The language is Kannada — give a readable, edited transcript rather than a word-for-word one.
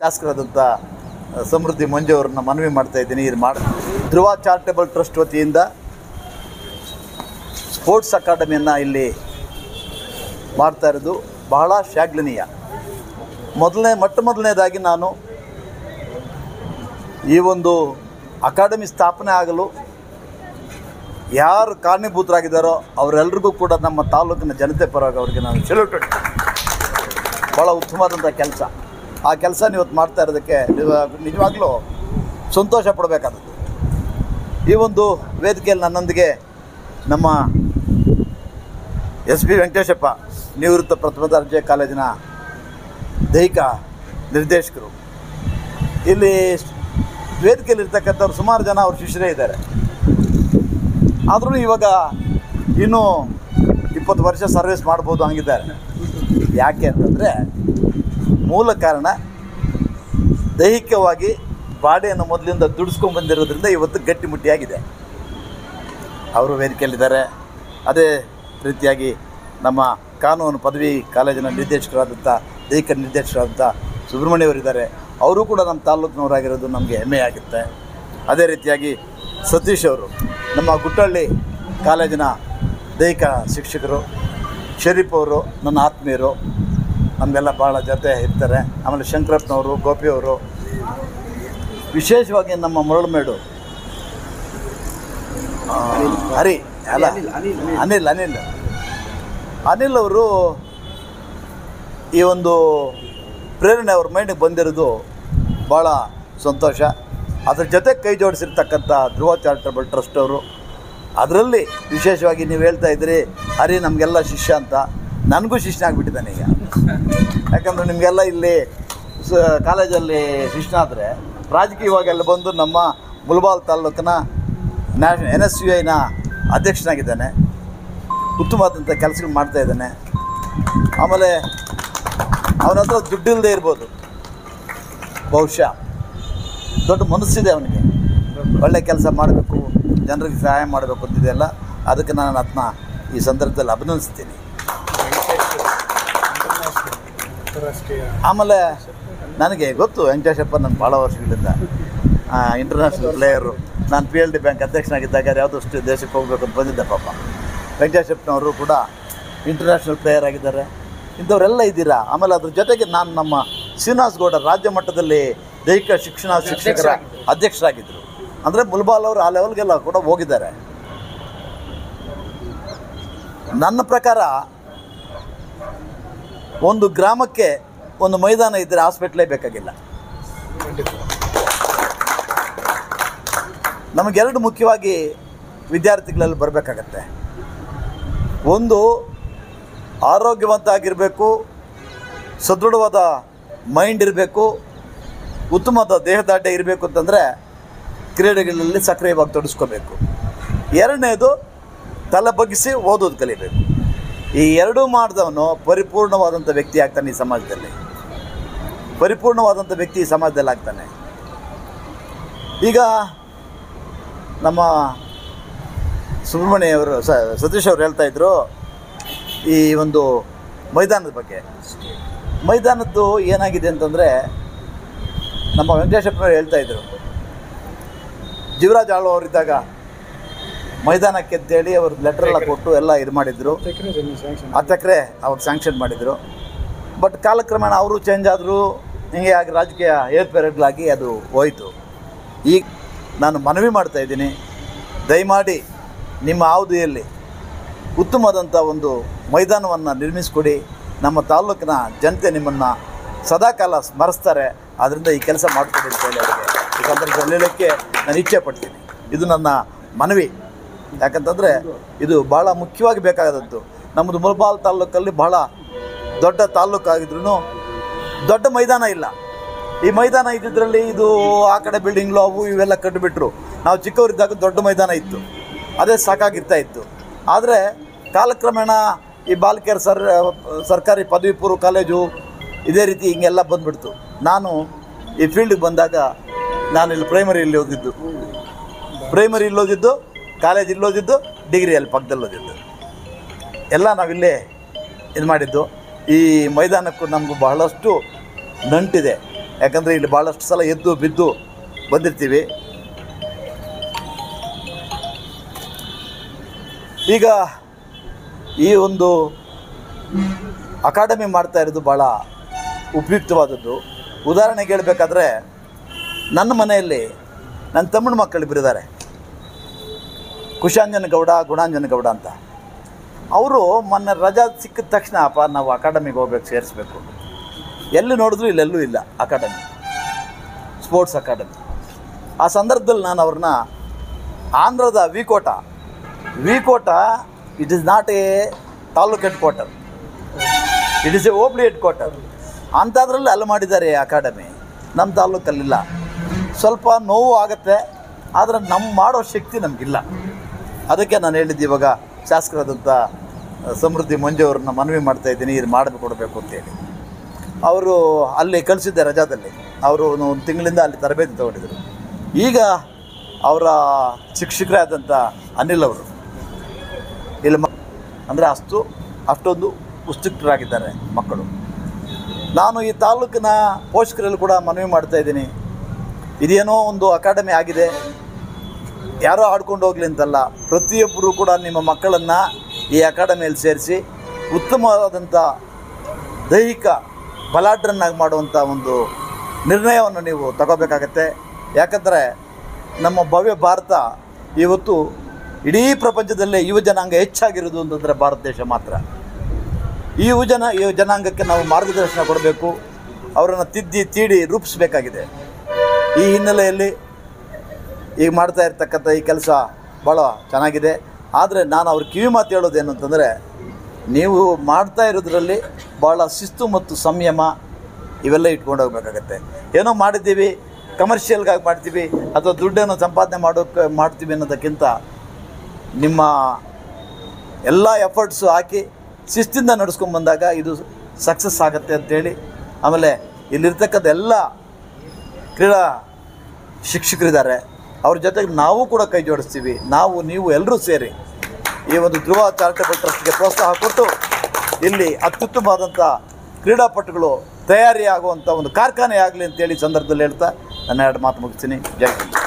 ಶಾಸಕರಾದಂಥ ಸಮೃದ್ಧಿ ಮಂಜು ಅವ್ರನ್ನ ಮನವಿ ಮಾಡ್ತಾ ಇದ್ದೀನಿ. ಇದು ಧ್ರುವ ಚಾರಿಟಬಲ್ ಟ್ರಸ್ಟ್ ವತಿಯಿಂದ ಸ್ಪೋರ್ಟ್ಸ್ ಅಕಾಡೆಮಿಯನ್ನು ಇಲ್ಲಿ ಮಾಡ್ತಾ ಇರೋದು ಬಹಳ ಶ್ಲಾಘನೀಯ. ಮೊದಲನೇದಾಗಿ ನಾನು ಈ ಒಂದು ಅಕಾಡೆಮಿ ಸ್ಥಾಪನೆ ಆಗಲು ಯಾರು ಕಾರಣೀಭೂತರಾಗಿದ್ದಾರೋ ಅವರೆಲ್ಲರಿಗೂ ಕೂಡ ನಮ್ಮ ತಾಲೂಕಿನ ಜನತೆ ಪರವಾಗಿ ಅವರಿಗೆ ನಾನು ಸೆಲ್ಯೂಟ್ ಭಾಳ ಉತ್ತಮವಾದಂಥ ಕೆಲಸ. ಆ ಕೆಲಸ ಇವತ್ತು ಮಾಡ್ತಾ ಇರೋದಕ್ಕೆ ನಿಜವಾಗ್ಲೂ ಸಂತೋಷ ಪಡಬೇಕಾದದ್ದು. ಈ ಒಂದು ವೇದಿಕೆಯಲ್ಲಿ ನನ್ನೊಂದಿಗೆ ನಮ್ಮ SP ವೆಂಕಟೇಶಪ್ಪ, ನಿವೃತ್ತ ಪ್ರಥಮ ದರ್ಜೆ ಕಾಲೇಜಿನ ದೈಹಿಕ ನಿರ್ದೇಶಕರು, ಇಲ್ಲಿ ವೇದಿಕೆಯಲ್ಲಿರ್ತಕ್ಕಂಥವ್ರು ಸುಮಾರು ಜನ ಅವ್ರ ಶಿಷ್ಯರೇ ಇದ್ದಾರೆ. ಆದರೂ ಇವಾಗ ಇನ್ನೂ 20 ವರ್ಷ ಸರ್ವಿಸ್ ಮಾಡ್ಬೋದು ಹಂಗಿದ್ದಾರೆ. ಯಾಕೆ ಅಂತಂದರೆ ಮೂಲ ಕಾರಣ ದೈಹಿಕವಾಗಿ ಬಾಡಿಯನ್ನು ಮೊದಲಿಂದ ದುಡಿಸ್ಕೊಂಡು ಬಂದಿರೋದ್ರಿಂದ ಇವತ್ತು ಗಟ್ಟಿಮುಟ್ಟಿಯಾಗಿದೆ. ಅವರು ವೇದಿಕೆಯಲ್ಲಿದ್ದಾರೆ. ಅದೇ ರೀತಿಯಾಗಿ ನಮ್ಮ ಕಾನೂನು ಪದವಿ ಕಾಲೇಜಿನ ನಿರ್ದೇಶಕರಾದಂಥ ದೈಹಿಕ ನಿರ್ದೇಶಕರಾದಂಥ ಸುಬ್ರಹ್ಮಣ್ಯವರಿದ್ದಾರೆ. ಅವರು ಕೂಡ ನಮ್ಮ ತಾಲೂಕಿನವರಾಗಿರೋದು ನಮಗೆ ಹೆಮ್ಮೆಯಾಗುತ್ತೆ. ಅದೇ ರೀತಿಯಾಗಿ ಸತೀಶ್ ಅವರು ನಮ್ಮ ಗುಟ್ಟಳ್ಳಿ ಕಾಲೇಜಿನ ದೈಹಿಕ ಶಿಕ್ಷಕರು, ಶರೀಫ್ ಅವರು ನನ್ನ ಆತ್ಮೀಯರು, ನಮಗೆಲ್ಲ ಭಾಳ ಜೊತೆ ಇರ್ತಾರೆ. ಆಮೇಲೆ ಶಂಕರಪ್ಪನವರು, ಗೋಪಿಯವರು, ವಿಶೇಷವಾಗಿ ನಮ್ಮ ಮರಳುಮೇಡು ಅನಿಲ್ ಅವರು ಈ ಒಂದು ಪ್ರೇರಣೆ ಅವ್ರ ಮೈಂಡಿಗೆ ಬಂದಿರೋದು ಭಾಳ ಸಂತೋಷ. ಅದ್ರ ಜೊತೆ ಕೈ ಜೋಡಿಸಿರ್ತಕ್ಕಂಥ ಧ್ರುವ ಚಾರಿಟಬಲ್ ಟ್ರಸ್ಟ್ ಅವರು, ಅದರಲ್ಲಿ ವಿಶೇಷವಾಗಿ ನೀವು ಹೇಳ್ತಾ ಇದ್ದೀರಿ ಹರಿ ನಮಗೆಲ್ಲ ಶಿಷ್ಯ ಅಂತ. ನನಗೂ ಶಿಷ್ಯನಾಗ್ಬಿಟ್ಟಿದ್ದಾನೆ ಈಗ. ಯಾಕಂದರೆ ನಿಮಗೆಲ್ಲ ಇಲ್ಲಿ ಕಾಲೇಜಲ್ಲಿ ಶಿಷ್ಯನಾದರೆ ರಾಜಕೀಯವಾಗೆಲ್ಲ ಬಂದು ನಮ್ಮ ಮುಳಬಾಲ್ ತಾಲೂಕಿನ NSUIನ ಅಧ್ಯಕ್ಷನಾಗಿದ್ದಾನೆ. ಉತ್ತಮವಾದಂಥ ಕೆಲಸಗಳು ಮಾಡ್ತಾಯಿದ್ದಾನೆ. ಆಮೇಲೆ ಅವನ ಹತ್ರ ದುಡ್ಡಿಲ್ಲದೆ ಇರ್ಬೋದು, ಬಹುಶಃ ದೊಡ್ಡ ಮನಸ್ಸಿದೆ ಅವನಿಗೆ. ಒಳ್ಳೆ ಕೆಲಸ ಮಾಡಬೇಕು, ಜನರಿಗೆ ಸಹಾಯ ಮಾಡಬೇಕು ಅಂತಿದೆಯಲ್ಲ, ಅದಕ್ಕೆ ನಾನು ಅದನ್ನ ಈ ಸಂದರ್ಭದಲ್ಲಿ ಅಭಿನಂದಿಸ್ತೀನಿ. ಆಮೇಲೆ ನನಗೆ ಗೊತ್ತು ವೆಂಕಟೇಶಪ್ಪ ನನ್ನ ಭಾಳ ವರ್ಷಗಳಿಂದ ಇಂಟರ್ನ್ಯಾಷನಲ್ ಪ್ಲೇಯರು. ನಾನು PLD ಬ್ಯಾಂಕ್ ಅಧ್ಯಕ್ಷನಾಗಿದ್ದಾಗ ಯಾವುದಷ್ಟು ದೇಶಕ್ಕೆ ಹೋಗ್ಬೇಕು ಅಂತ ಬಂದಿದ್ದೆ. ಪಾಪ ವೆಂಕಟೇಶಪ್ಪನವರು ಕೂಡ ಇಂಟರ್ನ್ಯಾಷನಲ್ ಪ್ಲೇಯರ್ ಆಗಿದ್ದಾರೆ. ಇಂಥವರೆಲ್ಲ ಇದ್ದೀರಾ. ಆಮೇಲೆ ಅದ್ರ ಜೊತೆಗೆ ನಾನು ನಮ್ಮ ಶ್ರೀನಿವಾಸ್ ಗೌಡ ರಾಜ್ಯ ಮಟ್ಟದಲ್ಲಿ ದೈಹಿಕ ಶಿಕ್ಷಕರ ಅಧ್ಯಕ್ಷರಾಗಿದ್ದರು. ಅಂದರೆ ಮುಲ್ಬಾಲ್ ಅವರು ಆ ಲೆವೆಲ್ಗೆಲ್ಲ ಕೂಡ ಹೋಗಿದ್ದಾರೆ. ನನ್ನ ಪ್ರಕಾರ ಒಂದು ಗ್ರಾಮಕ್ಕೆ ಒಂದು ಮೈದಾನ ಇದ್ದರೆ ಹಾಸ್ಪಿಟ್ಲೇ ಬೇಕಾಗಿಲ್ಲ. ನಮಗೆರಡು ಮುಖ್ಯವಾಗಿ ವಿದ್ಯಾರ್ಥಿಗಳಲ್ಲಿ ಬರಬೇಕಾಗತ್ತೆ. ಒಂದು, ಆರೋಗ್ಯವಂತ ಆಗಿರಬೇಕು, ಸದೃಢವಾದ ಮೈಂಡ್ ಇರಬೇಕು, ಉತ್ತಮವಾದ ದೇಹದಾಢ್ಯ ಇರಬೇಕು ಅಂತಂದರೆ ಕ್ರೀಡೆಗಳಲ್ಲಿ ಸಕ್ರಿಯವಾಗಿ ತೊಡಗಿಸ್ಕೋಬೇಕು. ಎರಡನೇದು, ತಲೆ ಬಗ್ಗಿಸಿ ಓದೋದು ಕಲಿಬೇಕು. ಈ ಎರಡೂ ಮಾಡಿದವನು ಪರಿಪೂರ್ಣವಾದಂಥ ವ್ಯಕ್ತಿ ಆಗ್ತಾನೆ. ಈ ಸಮಾಜದಲ್ಲಿ ಪರಿಪೂರ್ಣವಾದಂಥ ವ್ಯಕ್ತಿ ಈ ಸಮಾಜದಲ್ಲಿ ಆಗ್ತಾನೆ. ಈಗ ನಮ್ಮ ಸುಬ್ರಹ್ಮಣ್ಯವರು ಸತೀಶ್ ಅವರು ಹೇಳ್ತಾಯಿದ್ರು ಈ ಒಂದು ಮೈದಾನದ ಬಗ್ಗೆ. ಮೈದಾನದ್ದು ಏನಾಗಿದೆ ಅಂತಂದರೆ, ನಮ್ಮ ವೆಂಕಟೇಶಪ್ಪನವರು ಹೇಳ್ತಾಯಿದ್ರು, ಜೀವರಾಜ್ ಆಳ್ವ ಅವರಿದ್ದಾಗ ಮೈದಾನಕ್ಕೆ ಅಂತೇಳಿ ಅವ್ರು ಲೆಟ್ರೆಲ್ಲ ಕೊಟ್ಟು ಎಲ್ಲ ಇದು ಮಾಡಿದರು. 10 ಎಕರೆ ಅವ್ರು ಸ್ಯಾಂಕ್ಷನ್ ಮಾಡಿದರು. ಬಟ್ ಕಾಲಕ್ರಮೇಣ ಅವರು ಚೇಂಜ್ ಆದರು. ಹೀಗೆ ಆಗಿ ರಾಜಕೀಯ ಏರ್ಪೇರುಗಳಾಗಿ ಅದು ಹೋಯಿತು. ಈಗ ನಾನು ಮನವಿ ಮಾಡ್ತಾಯಿದ್ದೀನಿ, ದಯಮಾಡಿ ನಿಮ್ಮ ಅವಧಿಯಲ್ಲಿ ಉತ್ತಮವಾದಂಥ ಒಂದು ಮೈದಾನವನ್ನು ನಿರ್ಮಿಸಿಕೊಡಿ. ನಮ್ಮ ತಾಲೂಕಿನ ಜನತೆ ನಿಮ್ಮನ್ನು ಸದಾಕಾಲ ಸ್ಮರಿಸ್ತಾರೆ. ಆದ್ದರಿಂದ ಈ ಕೆಲಸ ಮಾಡಿಕೊಡಿ ಅಂತ ಹೇಳಿ ಅವರಿಗೆ ಈ ಸಂದರ್ಭದಲ್ಲಿ ಹೇಳೋಕ್ಕೆ ನಾನು ಇಚ್ಛೆ ಪಡ್ತೀನಿ. ಇದು ನನ್ನ ಮನವಿ. ಯಾಕಂತಂದರೆ ಇದು ಭಾಳ ಮುಖ್ಯವಾಗಿ ಬೇಕಾದದ್ದು. ನಮ್ಮದು ಮುಳಬಾಲ್ ತಾಲೂಕಲ್ಲಿ ಬಹಳ ದೊಡ್ಡ ತಾಲೂಕಾಗಿದ್ರೂ ದೊಡ್ಡ ಮೈದಾನ ಇಲ್ಲ. ಈ ಮೈದಾನ ಇದ್ದಿದ್ರಲ್ಲಿ ಇದು ಆ ಕಡೆ ಬಿಲ್ಡಿಂಗ್ಲು ಅವು ಇವೆಲ್ಲ ಕಟ್ಟಿಬಿಟ್ರು. ನಾವು ಚಿಕ್ಕವರಿದ್ದಾಗ ದೊಡ್ಡ ಮೈದಾನ ಇತ್ತು, ಅದೇ ಸಾಕಾಗಿರ್ತಾ ಇತ್ತು. ಆದರೆ ಕಾಲಕ್ರಮೇಣ ಈ ಬಾಲಕಿಯರ್ ಸರ್ಕಾರಿ ಪದವಿ ಪೂರ್ವ ಕಾಲೇಜು ಇದೇ ರೀತಿ ಹಿಂಗೆಲ್ಲ ಬಂದುಬಿಡ್ತು. ನಾನು ಈ ಫೀಲ್ಡಿಗೆ ಬಂದಾಗ ನಾನು ಇಲ್ಲಿ ಪ್ರೈಮರಿ ಓದಿದ್ದು, ಕಾಲೇಜ್ ಇಲ್ಲಿ ಓದಿದ್ದು, ಡಿಗ್ರಿ ಅಲ್ಲಿ ಪಕ್ಕದಲ್ಲಿ ಓದಿದ್ದು, ಎಲ್ಲ ನಾವಿಲ್ಲೇ ಇದು ಮಾಡಿದ್ದು. ಈ ಮೈದಾನಕ್ಕೂ ನಮಗೂ ಬಹಳಷ್ಟು ನಂಟಿದೆ. ಯಾಕಂದರೆ ಇಲ್ಲಿ ಭಾಳಷ್ಟು ಸಲ ಎದ್ದು ಬಿದ್ದು ಬಂದಿರ್ತೀವಿ. ಈಗ ಈ ಒಂದು ಅಕಾಡೆಮಿ ಮಾಡ್ತಾ ಇರೋದು ಭಾಳ ಉಪಯುಕ್ತವಾದದ್ದು. ಉದಾಹರಣೆಗೆ ಹೇಳಬೇಕಾದ್ರೆ ನನ್ನ ಮನೆಯಲ್ಲಿ ನನ್ನ ತಮ್ಮನ ಮಕ್ಕಳು ಇಬ್ಬರಿದ್ದಾರೆ, ಕುಶಾಂಜನ ಗೌಡ, ಗುಣಾಂಜನ ಗೌಡ ಅಂತ. ಅವರು ಮೊನ್ನೆ ರಜಾ ಸಿಕ್ಕಿದ ತಕ್ಷಣ ಅಪ್ಪ ನಾವು ಅಕಾಡೆಮಿಗೆ ಹೋಗ್ಬೇಕು, ಸೇರಿಸ್ಬೇಕು. ಎಲ್ಲಿ ನೋಡಿದ್ರು ಇಲ್ಲೆಲ್ಲೂ ಇಲ್ಲ ಅಕಾಡೆಮಿ, ಸ್ಪೋರ್ಟ್ಸ್ ಅಕಾಡೆಮಿ. ಆ ಸಂದರ್ಭದಲ್ಲಿ ನಾನು ಅವ್ರನ್ನ ಆಂಧ್ರದ Vikota, it is not a taluk head quarter, it is a hobli head quarter ಅಂಥದ್ರಲ್ಲಿ ಅಲ್ಲಿ ಮಾಡಿದ್ದಾರೆ ಅಕಾಡೆಮಿ. ನಮ್ಮ ತಾಲೂಕಲ್ಲಿಲ್ಲ. ಸ್ವಲ್ಪ ನೋವು ಆಗುತ್ತೆ, ಆದರೆ ನಮ್ಮ ಮಾಡೋ ಶಕ್ತಿ ನಮಗಿಲ್ಲ. ಅದಕ್ಕೆ ನಾನು ಹೇಳಿದ್ದೆ, ಇವಾಗ ಶಾಸಕರಾದಂಥ ಸಮೃದ್ಧಿ ಮಂಜು ಅವ್ರನ್ನ ಮನವಿ ಮಾಡ್ತಾಯಿದ್ದೀನಿ, ಇದು ಮಾಡಿಕೊಡ್ಬೇಕು ಅಂತೇಳಿ. ಅವರು ಅಲ್ಲಿ ಕಳಿಸಿದ್ದೆ ರಜಾದಲ್ಲಿ. ಅವರು ಒಂದು ತಿಂಗಳಿಂದ ಅಲ್ಲಿ ತರಬೇತಿ ತೊಗೊಂಡಿದ್ರು. ಈಗ ಅವರ ಶಿಕ್ಷಕರೇ ಆದಂಥ ಅನಿಲ್ ಅವರು ಇಲ್ಲಿ ಅಂದರೆ ಅಷ್ಟೊಂದು ಉತ್ಸುಕರಾಗಿದ್ದಾರೆ ಮಕ್ಕಳು. ನಾನು ಈ ತಾಲೂಕಿನ ಪೋಷಕರಲ್ಲಿ ಕೂಡ ಮನವಿ ಮಾಡ್ತಾಯಿದ್ದೀನಿ, ಇದೇನೋ ಒಂದು ಅಕಾಡೆಮಿ ಆಗಿದೆ, ಯಾರೋ ಆಡ್ಕೊಂಡು ಹೋಗಲಿ ಅಂತಲ್ಲ, ಪ್ರತಿಯೊಬ್ಬರು ಕೂಡ ನಿಮ್ಮ ಮಕ್ಕಳನ್ನು ಈ ಅಕಾಡೆಮಿಯಲ್ಲಿ ಸೇರಿಸಿ ಉತ್ತಮವಾದಂಥ ದೈಹಿಕ ಬಲಾಢ್ಯರನ್ನಾಗಿ ಮಾಡುವಂಥ ಒಂದು ನಿರ್ಣಯವನ್ನು ನೀವು ತಗೋಬೇಕಾಗತ್ತೆ. ಯಾಕಂದರೆ ನಮ್ಮ ಭವ್ಯ ಭಾರತ ಇವತ್ತು ಇಡೀ ಪ್ರಪಂಚದಲ್ಲೇ ಯುವ ಜನಾಂಗ ಹೆಚ್ಚಾಗಿರೋದು ಅಂತಂದರೆ ಭಾರತ ದೇಶ ಮಾತ್ರ. ಈ ಯುವ ಜನಾಂಗಕ್ಕೆ ನಾವು ಮಾರ್ಗದರ್ಶನ ಕೊಡಬೇಕು, ಅವರನ್ನು ತೀಡಿ ರೂಪಿಸಬೇಕಾಗಿದೆ. ಈ ಹಿನ್ನೆಲೆಯಲ್ಲಿ ಈಗ ಮಾಡ್ತಾ ಇರ್ತಕ್ಕಂಥ ಈ ಕೆಲಸ ಭಾಳ ಚೆನ್ನಾಗಿದೆ. ಆದರೆ ನಾನು ಅವ್ರ ಕಿವಿ ಮಾತು ಹೇಳೋದೇನು ಅಂತಂದರೆ, ನೀವು ಮಾಡ್ತಾ ಇರೋದ್ರಲ್ಲಿ ಭಾಳ ಶಿಸ್ತು ಮತ್ತು ಸಂಯಮ ಇವೆಲ್ಲ ಇಟ್ಕೊಂಡು ಹೋಗ್ಬೇಕಾಗತ್ತೆ. ಏನೋ ಮಾಡಿದ್ದೀವಿ, ಕಮರ್ಷಿಯಲ್ಗಾಗಿ ಮಾಡ್ತೀವಿ ಅಥವಾ ದುಡ್ಡನ್ನು ಸಂಪಾದನೆ ಮಾಡ್ತೀವಿ ಅನ್ನೋದಕ್ಕಿಂತ ನಿಮ್ಮ ಎಲ್ಲ ಎಫರ್ಟ್ಸು ಹಾಕಿ ಶಿಸ್ತಿಂದ ನಡೆಸ್ಕೊಂಡ್ಬಂದಾಗ ಇದು ಸಕ್ಸಸ್ ಆಗುತ್ತೆ ಅಂಥೇಳಿ, ಆಮೇಲೆ ಇಲ್ಲಿರ್ತಕ್ಕಂಥ ಎಲ್ಲ ಕ್ರೀಡಾ ಶಿಕ್ಷಕರಿದ್ದಾರೆ, ಅವ್ರ ಜೊತೆಗೆ ನಾವು ಕೂಡ ಕೈ ಜೋಡಿಸ್ತೀವಿ. ನೀವು ಎಲ್ಲರೂ ಸೇರಿ ಈ ಒಂದು ಧ್ರುವ ಚಾರಿಟಬಲ್ ಟ್ರಸ್ಟ್ಗೆ ಪ್ರೋತ್ಸಾಹ ಕೊಟ್ಟು ಇಲ್ಲಿ ಅತ್ಯುತ್ತಮವಾದಂಥ ಕ್ರೀಡಾಪಟುಗಳು ತಯಾರಿ ಆಗುವಂಥ ಒಂದು ಕಾರ್ಖಾನೆ ಆಗಲಿ ಅಂತೇಳಿ ಸಂದರ್ಭದಲ್ಲಿ ಹೇಳ್ತಾ ನನ್ನ ಎರಡು ಮಾತು ಮುಗಿಸ್ತೀನಿ. ಜೈ ಹಿಂದ್.